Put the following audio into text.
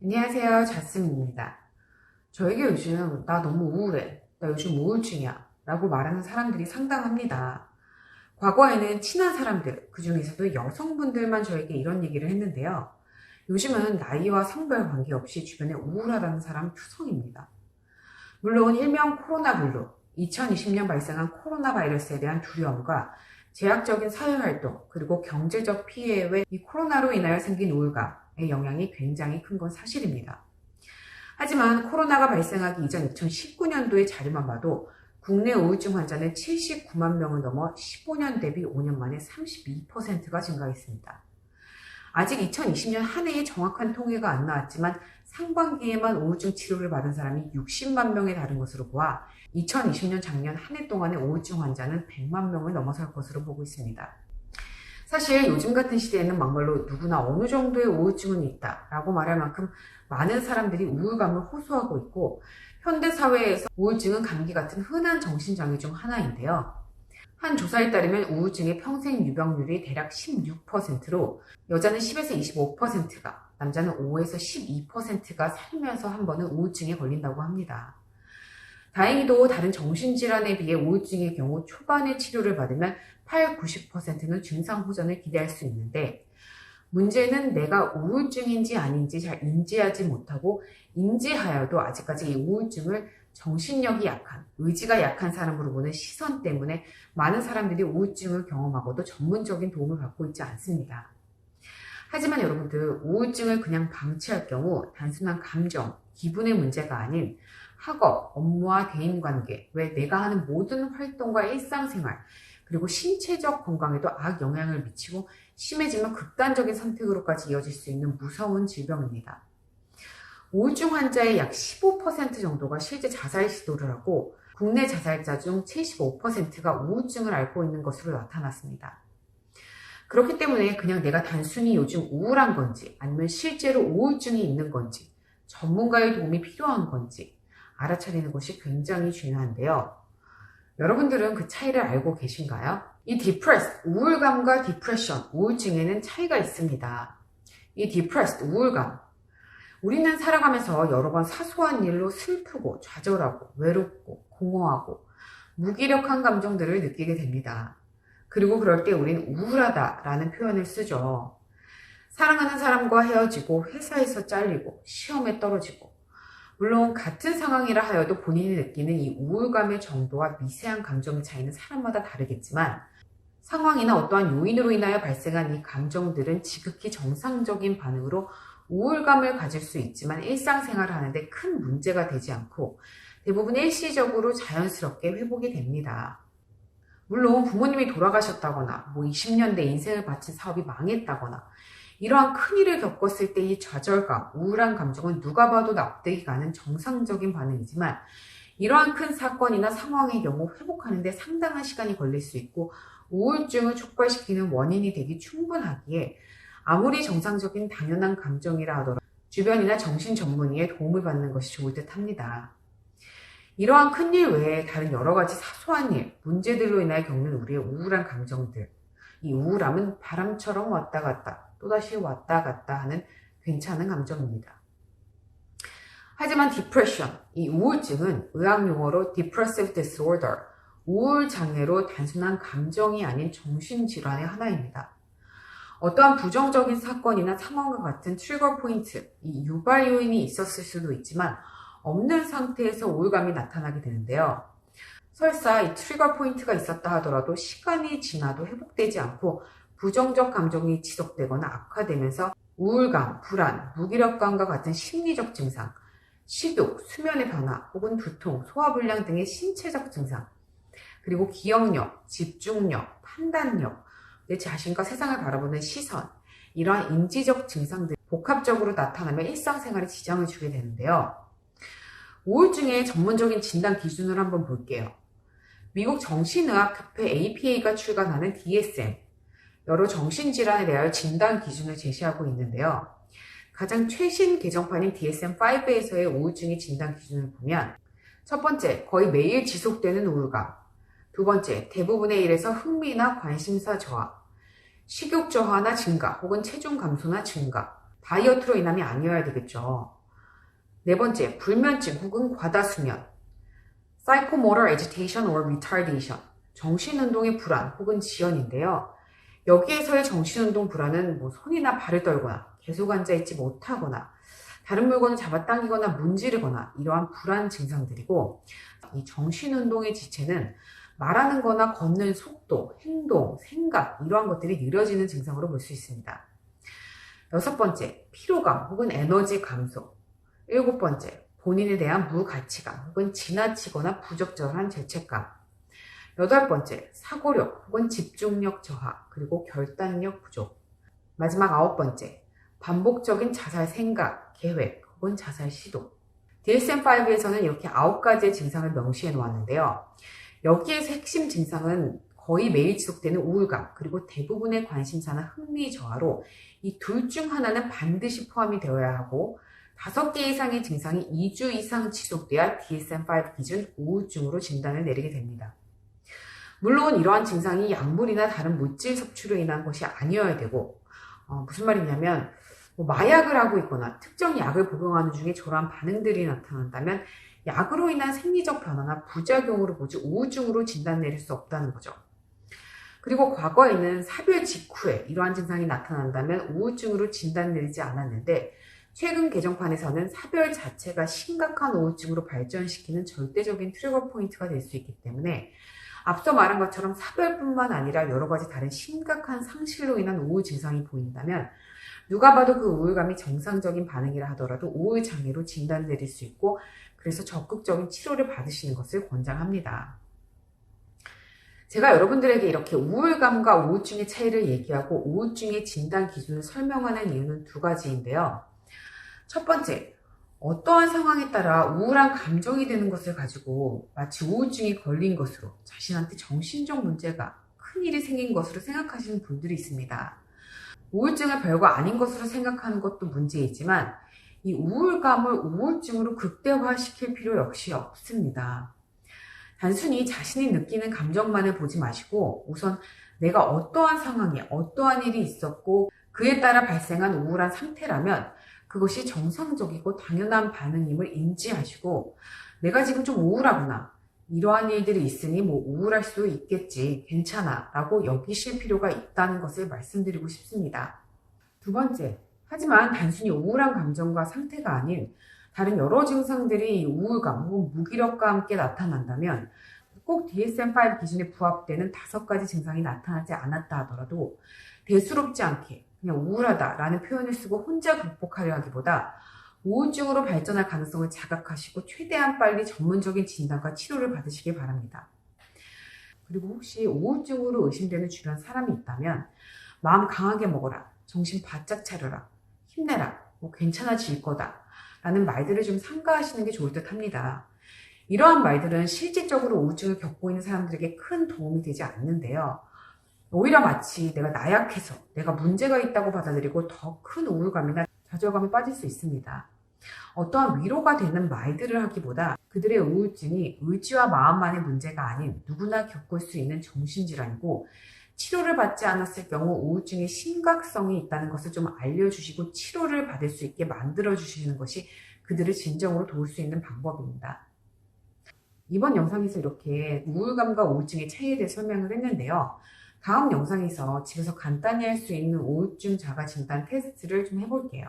안녕하세요. 자스민입니다. 저에게 요즘 나 너무 우울해. 나 요즘 우울증이야. 라고 말하는 사람들이 상당합니다. 과거에는 친한 사람들, 그 중에서도 여성분들만 저에게 이런 얘기를 했는데요. 요즘은 나이와 성별 관계없이 주변에 우울하다는 사람 투성입니다. 물론 일명 코로나 블루, 2020년 발생한 코로나 바이러스에 대한 두려움과 제약적인 사회활동, 그리고 경제적 피해 외 이 코로나로 인하여 생긴 우울감의 영향이 굉장히 큰 건 사실입니다. 하지만 코로나가 발생하기 이전 2019년도의 자료만 봐도 국내 우울증 환자는 79만 명을 넘어 15년 대비 5년 만에 32%가 증가했습니다. 아직 2020년 한 해의 정확한 통계가 안 나왔지만 상반기에만 우울증 치료를 받은 사람이 60만 명에 달한 것으로 보아 2020년 작년 한 해 동안의 우울증 환자는 100만 명을 넘어설 것으로 보고 있습니다. 사실 요즘 같은 시대에는 막말로 누구나 어느 정도의 우울증은 있다라고 말할 만큼 많은 사람들이 우울감을 호소하고 있고, 현대사회에서 우울증은 감기 같은 흔한 정신장애 중 하나인데요. 한 조사에 따르면 우울증의 평생 유병률이 대략 16%로 여자는 10에서 25%가, 남자는 5에서 12%가 살면서 한 번은 우울증에 걸린다고 합니다. 다행히도 다른 정신질환에 비해 우울증의 경우 초반에 치료를 받으면 8, 90%는 증상 호전을 기대할 수 있는데, 문제는 내가 우울증인지 아닌지 잘 인지하지 못하고 인지하여도 아직까지 이 우울증을 정신력이 약한, 의지가 약한 사람으로 보는 시선 때문에 많은 사람들이 우울증을 경험하고도 전문적인 도움을 받고 있지 않습니다. 하지만 여러분들, 우울증을 그냥 방치할 경우 단순한 감정, 기분의 문제가 아닌 학업, 업무와 대인관계, 왜 내가 하는 모든 활동과 일상생활, 그리고 신체적 건강에도 악영향을 미치고 심해지면 극단적인 선택으로까지 이어질 수 있는 무서운 질병입니다. 우울증 환자의 약 15% 정도가 실제 자살 시도를 하고 국내 자살자 중 75%가 우울증을 앓고 있는 것으로 나타났습니다. 그렇기 때문에 그냥 내가 단순히 요즘 우울한 건지 아니면 실제로 우울증이 있는 건지 전문가의 도움이 필요한 건지 알아차리는 것이 굉장히 중요한데요. 여러분들은 그 차이를 알고 계신가요? 이 depressed, 우울감과 depression, 우울증에는 차이가 있습니다. 이 depressed, 우울감. 우리는 살아가면서 여러 번 사소한 일로 슬프고 좌절하고 외롭고 공허하고 무기력한 감정들을 느끼게 됩니다. 그리고 그럴 때 우린 우울하다라는 표현을 쓰죠. 사랑하는 사람과 헤어지고 회사에서 잘리고 시험에 떨어지고, 물론 같은 상황이라 하여도 본인이 느끼는 이 우울감의 정도와 미세한 감정의 차이는 사람마다 다르겠지만, 상황이나 어떠한 요인으로 인하여 발생한 이 감정들은 지극히 정상적인 반응으로 우울감을 가질 수 있지만 일상생활을 하는데 큰 문제가 되지 않고 대부분 일시적으로 자연스럽게 회복이 됩니다. 물론 부모님이 돌아가셨다거나 20년 내 인생을 바친 사업이 망했다거나 이러한 큰일을 겪었을 때 이 좌절감, 우울한 감정은 누가 봐도 납득이 가는 정상적인 반응이지만, 이러한 큰 사건이나 상황의 경우 회복하는 데 상당한 시간이 걸릴 수 있고 우울증을 촉발시키는 원인이 되기 충분하기에 아무리 정상적인 당연한 감정이라 하더라도 주변이나 정신 전문의의 도움을 받는 것이 좋을 듯 합니다. 이러한 큰일 외에 다른 여러 가지 사소한 일, 문제들로 인하여 겪는 우리의 우울한 감정들, 이 우울함은 바람처럼 왔다 갔다 또다시 왔다 갔다 하는 괜찮은 감정입니다. 하지만 depression, 이 우울증은 의학용어로 depressive disorder, 우울장애로 단순한 감정이 아닌 정신질환의 하나입니다. 어떠한 부정적인 사건이나 상황과 같은 트리거 포인트, 이 유발 요인이 있었을 수도 있지만 없는 상태에서 우울감이 나타나게 되는데요. 설사 이 트리거 포인트가 있었다 하더라도 시간이 지나도 회복되지 않고 부정적 감정이 지속되거나 악화되면서 우울감, 불안, 무기력감과 같은 심리적 증상, 식욕, 수면의 변화, 혹은 두통, 소화불량 등의 신체적 증상, 그리고 기억력, 집중력, 판단력, 내 자신과 세상을 바라보는 시선, 이러한 인지적 증상들이 복합적으로 나타나며 일상생활에 지장을 주게 되는데요. 우울증의 전문적인 진단 기준을 한번 볼게요. 미국 정신의학협회 APA가 출간하는 DSM, 여러 정신질환에 대하여 진단 기준을 제시하고 있는데요. 가장 최신 개정판인 DSM-5에서의 우울증의 진단 기준을 보면, 첫 번째, 거의 매일 지속되는 우울감. 두 번째, 대부분의 일에서 흥미나 관심사 저하, 식욕 저하나 증가 혹은 체중 감소나 증가. 다이어트로 인함이 아니어야 되겠죠. 네 번째, 불면증 혹은 과다수면. Psychomotor agitation or retardation. 정신운동의 불안 혹은 지연인데요. 여기에서의 정신운동 불안은 손이나 발을 떨거나 계속 앉아있지 못하거나 다른 물건을 잡아당기거나 문지르거나 이러한 불안 증상들이고, 이 정신운동의 지체는 말하는 거나 걷는 속도, 행동, 생각 이러한 것들이 느려지는 증상으로 볼 수 있습니다. 여섯 번째, 피로감 혹은 에너지 감소. 일곱 번째, 본인에 대한 무가치감 혹은 지나치거나 부적절한 죄책감. 여덟 번째, 사고력 혹은 집중력 저하, 그리고 결단력 부족. 마지막 아홉 번째, 반복적인 자살 생각, 계획 혹은 자살 시도. DSM-5에서는 이렇게 9가지의 증상을 명시해 놓았는데요. 여기에서 핵심 증상은 거의 매일 지속되는 우울감, 그리고 대부분의 관심사나 흥미 저하로 이 둘 중 하나는 반드시 포함이 되어야 하고, 5개 이상의 증상이 2주 이상 지속돼야 DSM-5 기준 우울증으로 진단을 내리게 됩니다. 물론 이러한 증상이 약물이나 다른 물질 섭취로 인한 것이 아니어야 되고, 무슨 말이냐면 마약을 하고 있거나 특정 약을 복용하는 중에 저러한 반응들이 나타난다면 약으로 인한 생리적 변화나 부작용으로 보지 우울증으로 진단 내릴 수 없다는 거죠. 그리고 과거에는 사별 직후에 이러한 증상이 나타난다면 우울증으로 진단 내리지 않았는데, 최근 개정판에서는 사별 자체가 심각한 우울증으로 발전시키는 절대적인 트리거 포인트가 될 수 있기 때문에 앞서 말한 것처럼 사별뿐만 아니라 여러 가지 다른 심각한 상실로 인한 우울 증상이 보인다면 누가 봐도 그 우울감이 정상적인 반응이라 하더라도 우울장애로 진단 내릴 수 있고, 그래서 적극적인 치료를 받으시는 것을 권장합니다. 제가 여러분들에게 이렇게 우울감과 우울증의 차이를 얘기하고 우울증의 진단 기준을 설명하는 이유는 2가지인데요. 첫 번째, 어떠한 상황에 따라 우울한 감정이 드는 것을 가지고 마치 우울증이 걸린 것으로, 자신한테 정신적 문제가 큰일이 생긴 것으로 생각하시는 분들이 있습니다. 우울증을 별거 아닌 것으로 생각하는 것도 문제이지만 이 우울감을 우울증으로 극대화시킬 필요 역시 없습니다. 단순히 자신이 느끼는 감정만을 보지 마시고 우선 내가 어떠한 상황에 어떠한 일이 있었고 그에 따라 발생한 우울한 상태라면 그것이 정상적이고 당연한 반응임을 인지하시고, 내가 지금 좀 우울하구나, 이러한 일들이 있으니 우울할 수도 있겠지, 괜찮아 라고 여기실 필요가 있다는 것을 말씀드리고 싶습니다. 두 번째, 하지만 단순히 우울한 감정과 상태가 아닌 다른 여러 증상들이 우울감 혹은 무기력과 함께 나타난다면 꼭 DSM-5 기준에 부합되는 5가지 증상이 나타나지 않았다 하더라도 대수롭지 않게 그냥 우울하다라는 표현을 쓰고 혼자 극복하려 하기보다 우울증으로 발전할 가능성을 자각하시고 최대한 빨리 전문적인 진단과 치료를 받으시길 바랍니다. 그리고 혹시 우울증으로 의심되는 주변 사람이 있다면 마음 강하게 먹어라, 정신 바짝 차려라, 힘내라, 괜찮아질 거다 라는 말들을 좀 삼가하시는 게 좋을 듯 합니다. 이러한 말들은 실질적으로 우울증을 겪고 있는 사람들에게 큰 도움이 되지 않는데요. 오히려 마치 내가 나약해서 내가 문제가 있다고 받아들이고 더 큰 우울감이나 좌절감에 빠질 수 있습니다. 어떠한 위로가 되는 말들을 하기보다 그들의 우울증이 의지와 마음만의 문제가 아닌 누구나 겪을 수 있는 정신질환이고, 치료를 받지 않았을 경우 우울증의 심각성이 있다는 것을 좀 알려주시고 치료를 받을 수 있게 만들어주시는 것이 그들을 진정으로 도울 수 있는 방법입니다. 이번 영상에서 이렇게 우울감과 우울증의 차이에 대해 설명을 했는데요. 다음 영상에서 집에서 간단히 할 수 있는 우울증 자가 진단 테스트를 좀 해볼게요.